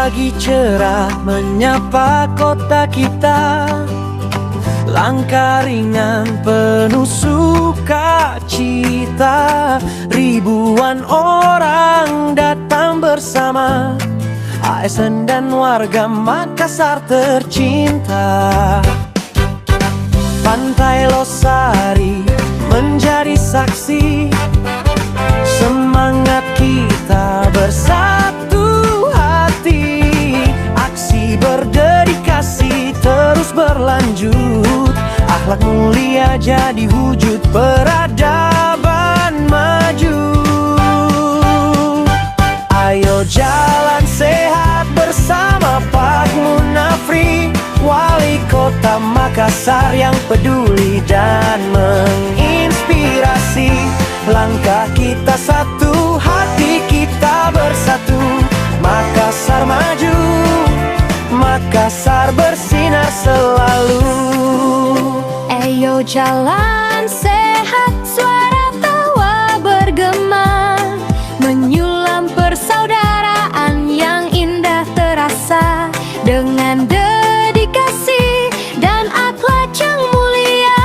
Pagi cerah menyapa kota kita, langkah ringan penuh sukacita. Ribuan orang datang bersama, ASN dan warga Makassar tercinta. Pantai Losari menjadi saksi, semangat kita bersatu hati. Aksi berdedikasi terus berlanjut, akhlak mulia jadi wujud, peradaban maju. Ayo jalan sehat bersama Pak Munafri, Wali Kota Makassar yang peduli dan menginspirasi. Langkah kita satu, hati kita bersatu. Makassar maju, Makassar bersinar selalu. Ayo jalan sehat, suara tawa bergema, menyulam persaudaraan yang indah terasa. Dengan dedikasi dan akhlak yang mulia,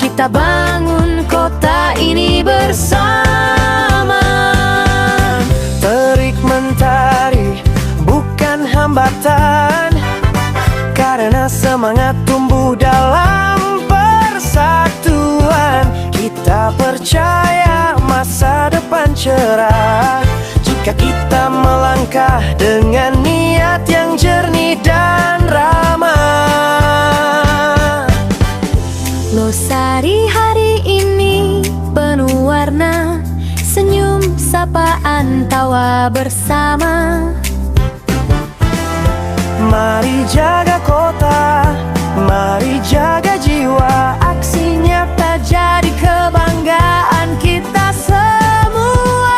kita bangun kota ini bersama. Terik mentari bukan hambatan, karena semangat tumbuh dalam persatuan. Kita percaya masa depan cerah jika kita melangkah dengan niat yang jernih dan ramah. Losari hari ini penuh warna, senyum, sapaan, tawa bersama. Mari jaga kota, mari jaga jiwa. Aksi nyata jadi kebanggaan kita semua.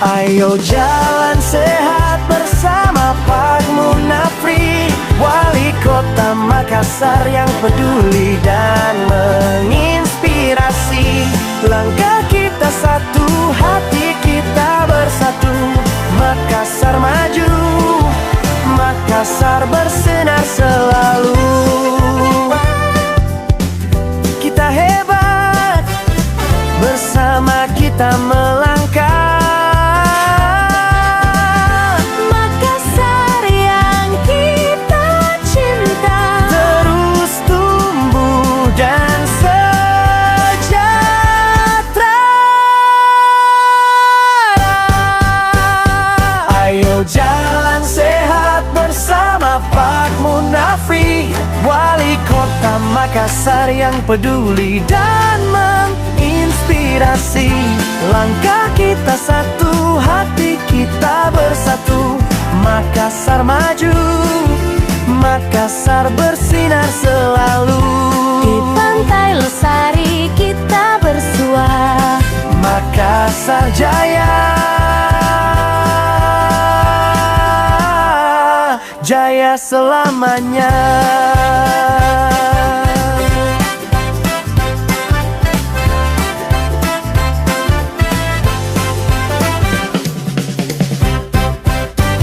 Ayo jalan sehat bersama Pak Munafri, Wali Kota Makassar yang peduli dan menginspirasi. Langkah kita satu, hati kita bersatu. Makassar maju, Makassar bersinar selalu. Kita hebat, bersama kita melangkah. Makassar yang kita cinta Terus tumbuh dan sejahtera. Ayo jalan sehat bersama Pak Munafri, Wali Kota Makassar yang peduli dan menginspirasi. Langkah kita satu, hati kita bersatu. Makassar maju, Makassar bersinar selalu. di pantai Losari kita bersua. Makassar jaya, jaya selamanya.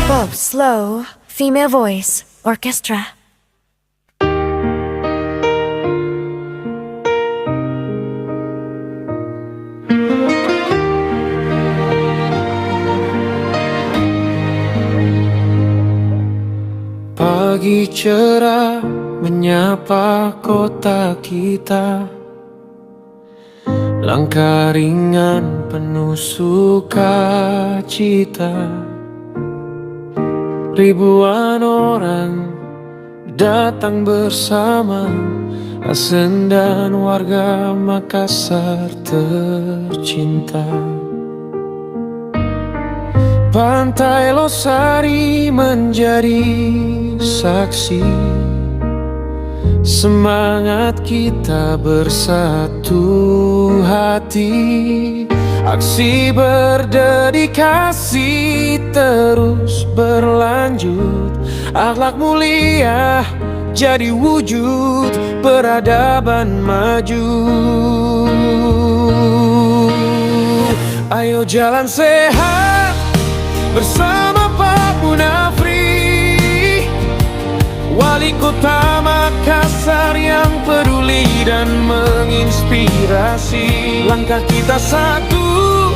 Bob Slow, female voice, orchestra. Pagi cerah menyapa kota kita, langkah ringan penuh sukacita. Ribuan orang datang bersama, ASN dan warga Makassar tercinta. Pantai Losari menjadi saksi, semangat kita bersatu hati. Aksi berdedikasi terus berlanjut, akhlak mulia jadi wujud, peradaban maju. Ayo jalan sehat bersama Pak kota Makassar yang peduli dan menginspirasi. Langkah kita satu,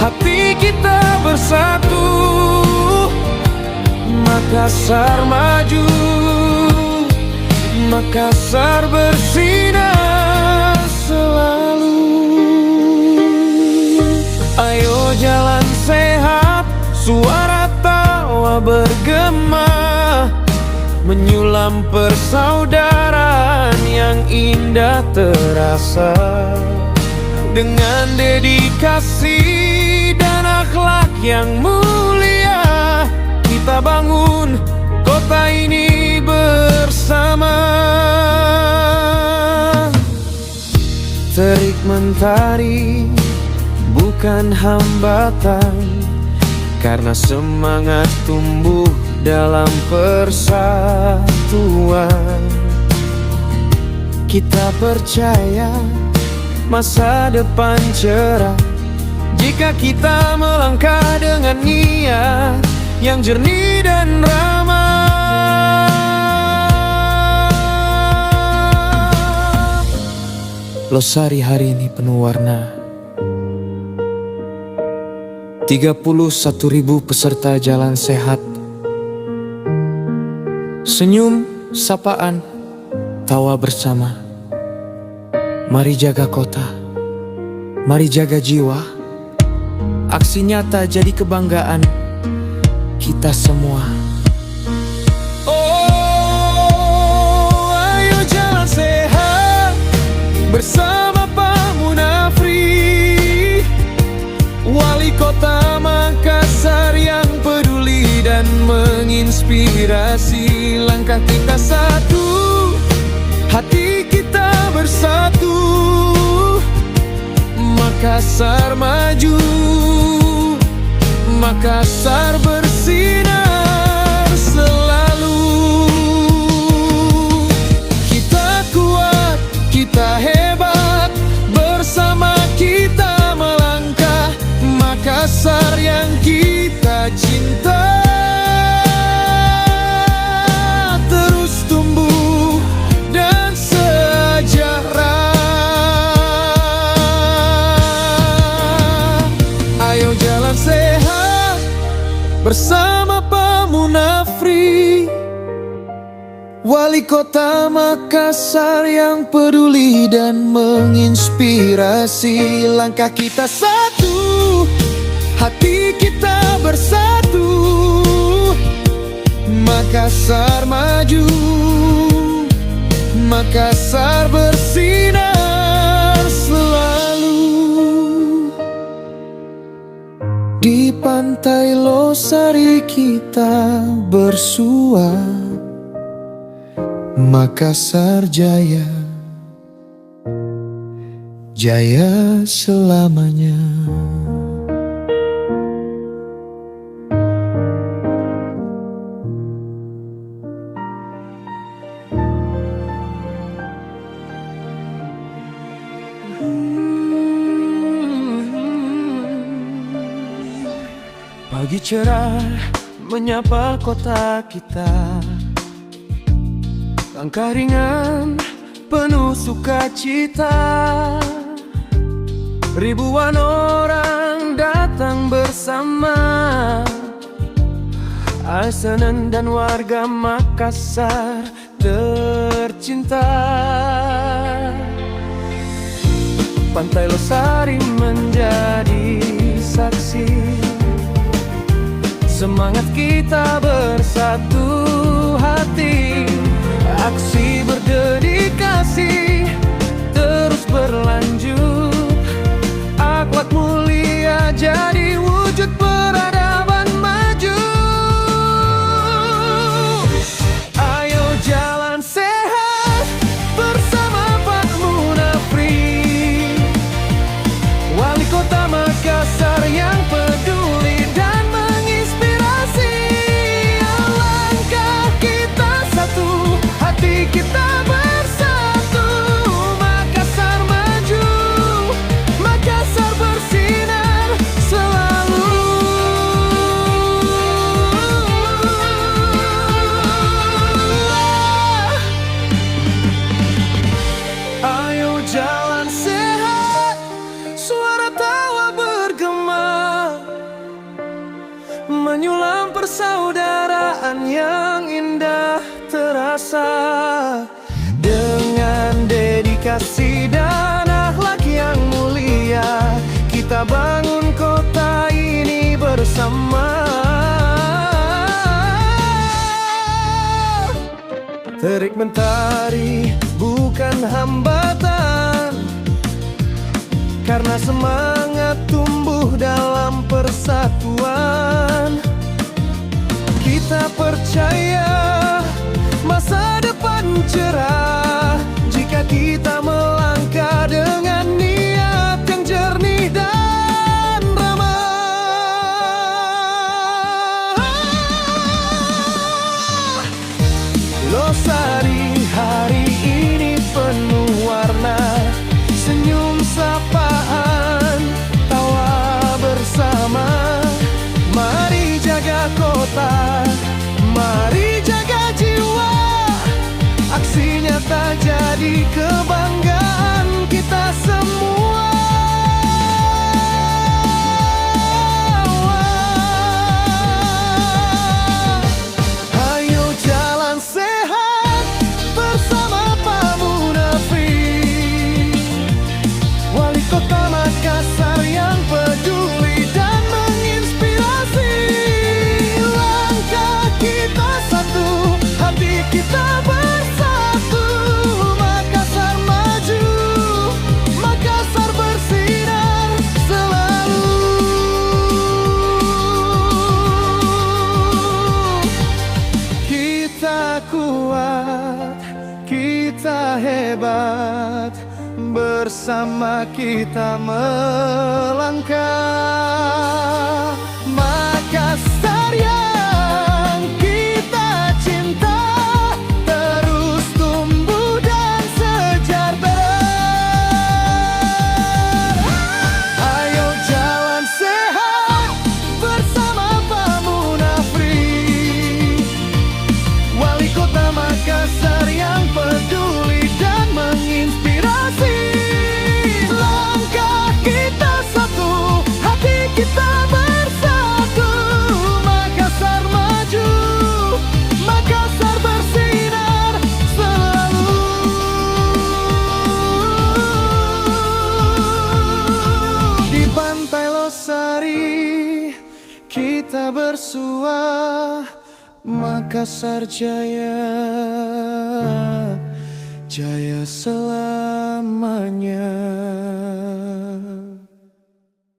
hati kita bersatu. Makassar maju, Makassar bersinar selalu. Ayo jalan sehat, suara tawa bergema, menyulam persaudaraan yang indah terasa. Dengan dedikasi dan akhlak yang mulia, kita bangun kota ini bersama. Terik mentari bukan hambatan, karena semangat tumbuh dalam persatuan. Kita percaya masa depan cerah jika kita melangkah dengan niat yang jernih dan ramah. Losari hari ini penuh warna. 31.000 peserta jalan sehat. Senyum, sapaan, tawa bersama. Mari jaga kota, mari jaga jiwa. Aksi nyata jadi kebanggaan kita semua. Oh, ayo jalan sehat bersama Pak Munafri, wali kota Makassar yang peduli dan menginspirasi. Langkah kita satu, hati kita bersatu. Makassar maju, Makassar bersinar selalu. Kita kuat, kita hebat, bersama kita melangkah. Makassar yang kita cinta terus tumbuh dan sejarah. Ayo jalan sehat bersama Pak Munafri, wali kota Makassar yang peduli dan menginspirasi. Langkah kita satu, hati kita bersatu. Makassar maju, Makassar bersinar selalu. Di pantai Losari kita bersua. Makassar jaya, jaya selamanya. Pagi cerah menyapa kota kita, langkah ringan penuh sukacita. Ribuan orang datang bersama, Aisanen dan warga Makassar tercinta. Pantai Losari menjadi saksi, semangat kita bersatu hati. Aksi berdedikasi terus berlanjut. Akhlak mulia jadi wujud peradaban maju. Ayo jalan sehat bersama Pak Munafri, wali kota Makassar yang peduli dan menginspirasi. Langkah kita satu, hati kita bersatu. Makassar maju, Makassar bersinar selalu. jalan sehat, suara tawa bergema, menyulam persaudaraan yang indah terasa. Dengan dedikasi dan akhlak yang mulia, kita bangun kota ini bersama. Terik mentari bukan hambatan, karena semangat tumbuh dalam persatuan. Kita percaya masa depan cerah jika kita melangkah dengan niat yang jernih dan ramah. Losari hari ini penuh warna, senyum sapaan, tawa bersama. Mari jaga kota, mari jaga jiwa, aksi nyata jadi kebanggaan kita semua. Ayo jalan sehat bersama Pak Munafri, Wali Kota Makassar yang peduli dan menginspirasi. Langkah kita satu, hati kita bersatu. Makassar maju, Makassar bersinar selalu. Kita kuat, kita hebat, bersama kita melangkah. Makassar yang kita cinta, terus tumbuh dan sejahtera. Ayo jalan sehat bersama Pak Munafri, Wali Kota Makassar yang peduli dan menginspirasi. Langkah kita satu, hati kita bersatu. Makassar maju, Makassar bersinar selalu. Di Pantai Losari kita bersua, Makassar jaya, jaya selamanya.